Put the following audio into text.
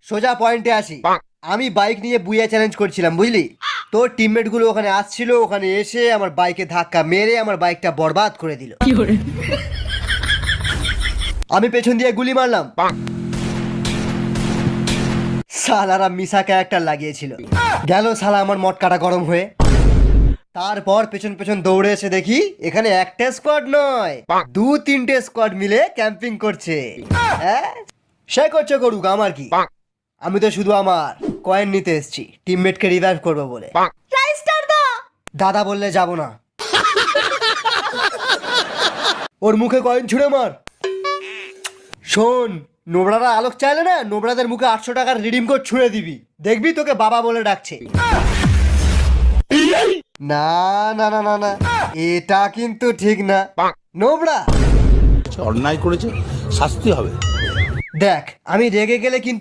সোজা পয়েন্টে আসি। আমি বাইক নিয়ে বুইয়া চ্যালেঞ্জ করছিলাম, বুঝলি? তোর টিমমেট গুলো ওখানে আসছিল, ওখানে এসে আমার বাইকে ধাক্কা মেরে আমার বাইকটা বরবাদ করে দিল। আমি পেছন দিয়ে গুলি মারলাম, শালারা মিশা ক্যারেক্টার লাগিয়েছিল। গেল শালা আমার মটকাটা গরম হয়ে। তারপর পেছন পেছন দৌড়ে এসে দেখি এখানে একটা স্কোয়াড নয়, 2-3টে স্কোয়াড মিলে ক্যাম্পিং করছে। হ্যাঁ, সে করছে করুক, আমার কি? আমি তো শুধু আমার কয়েন নিতে এসেছি, টিমমেটকে রিভাইভ করবো বলে। দাদা বললে যাব না। ওর মুখে কয়েন ছুঁড়ে মার। শোন, নোবড়ারা আলোক চাইলে না, নোবড়াদের মুখে 800 টাকার রিডিম কোড ছুঁড়ে দিবি, দেখবি তোকে বাবা বলে ডাকছে। না না না না না, এটা কিন্তু ঠিক না। নোবড়া অন্যায় করেছে, শাস্তি হবে। দেখ, আমি রেগে গেলে কিন্তু